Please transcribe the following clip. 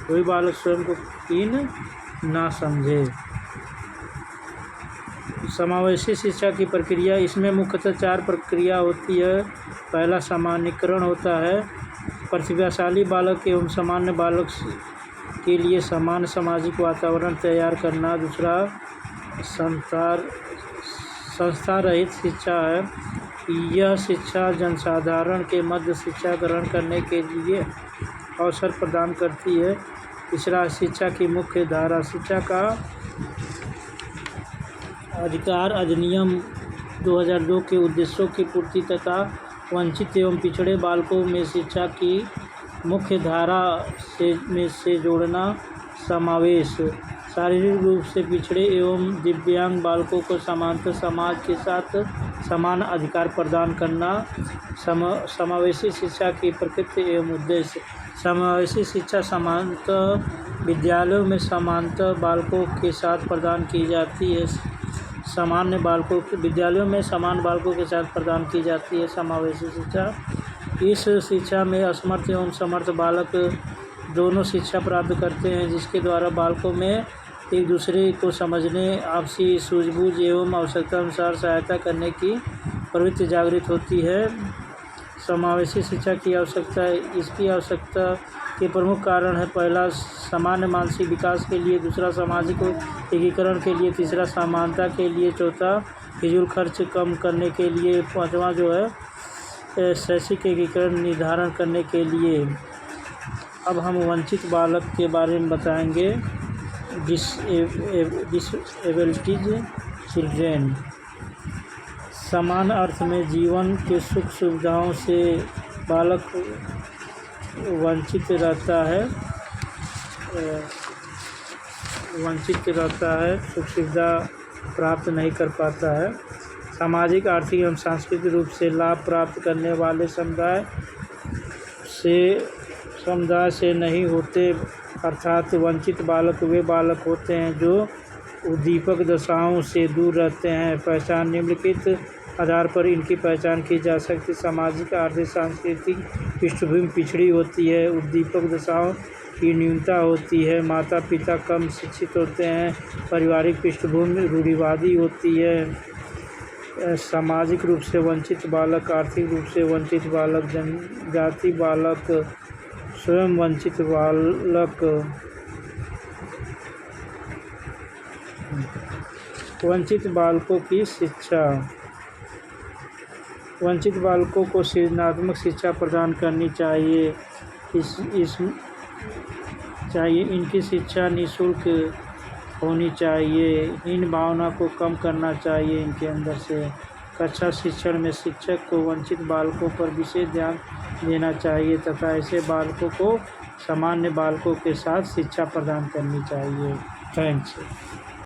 कोई बालक स्वयं को हीन ना समझे। समावेशी शिक्षा की प्रक्रिया, इसमें मुख्यतः 4 प्रक्रिया होती है। पहला सामान्यीकरण होता है, प्रतिभाशाली बालक एवं सामान्य बालक के लिए समान सामाजिक वातावरण तैयार करना। दूसरा संस्था रहित शिक्षा है, यह शिक्षा जनसाधारण के मध्य शिक्षा ग्रहण करने के लिए अवसर प्रदान करती है। तीसरा शिक्षा की मुख्य धारा, शिक्षा का अधिकार अधिनियम 2002 के उद्देश्यों की पूर्ति तथा वंचित एवं पिछड़े बालकों में शिक्षा की मुख्य धारा से जोड़ना। समावेश, शारीरिक रूप से पिछड़े एवं दिव्यांग बालकों को समानांतर समाज के साथ समान अधिकार प्रदान करना। समावेशी शिक्षा की प्रकृति एवं उद्देश्य, समावेशी शिक्षा सामान्यतः विद्यालयों में समानांतर बालकों के साथ प्रदान की जाती है। विद्यालयों में समान बालकों के साथ प्रदान की जाती है समावेशी शिक्षा। इस शिक्षा में असमर्थ एवं समर्थ बालक दोनों शिक्षा प्राप्त करते हैं, जिसके द्वारा बालकों में एक दूसरे को समझने, आपसी सूझबूझ एवं आवश्यकता अनुसार सहायता करने की प्रवृत्ति जागृत होती है। समावेशी शिक्षा की आवश्यकता, इसकी आवश्यकता के प्रमुख कारण है, पहला सामान्य मानसिक विकास के लिए, दूसरा सामाजिक एकीकरण के लिए, तीसरा समानता के लिए, चौथा फिजूल खर्च कम करने के लिए, पाँचवा जो है शैक्षिक एकीकरण निर्धारण करने के लिए। अब हम वंचित बालक के बारे में बताएंगे। डिसेबिलिटीज चिल्ड्रेन, समान अर्थ में जीवन के सुख सुविधाओं से बालक वंचित रहता है, सुख सुविधा प्राप्त नहीं कर पाता है। सामाजिक, आर्थिक एवं सांस्कृतिक रूप से लाभ प्राप्त करने वाले समुदाय से नहीं होते, अर्थात वंचित बालक वे बालक होते हैं जो उद्दीपक दशाओं से दूर रहते हैं। पहचान, निम्नलिखित आधार पर इनकी पहचान की जा सकती। सामाजिक, आर्थिक, सांस्कृतिक पृष्ठभूमि पिछड़ी होती है, उद्दीपक दशाओं की न्यूनता होती है, माता पिता कम शिक्षित होते हैं, पारिवारिक पृष्ठभूमि रूढ़िवादी होती है। सामाजिक रूप से वंचित बालक, आर्थिक रूप से वंचित बालक, जनजाति बालक, स्वयं वंचित बालक। वंचित बालकों की शिक्षा, वंचित बालकों को सृजनात्मक शिक्षा प्रदान करनी चाहिए। इनकी शिक्षा निःशुल्क होनी चाहिए। इन भावना को कम करना चाहिए इनके अंदर से। कक्षा शिक्षण में शिक्षक को वंचित बालकों पर विशेष ध्यान देना चाहिए तथा ऐसे बालकों को सामान्य बालकों के साथ शिक्षा प्रदान करनी चाहिए। थैंक्स।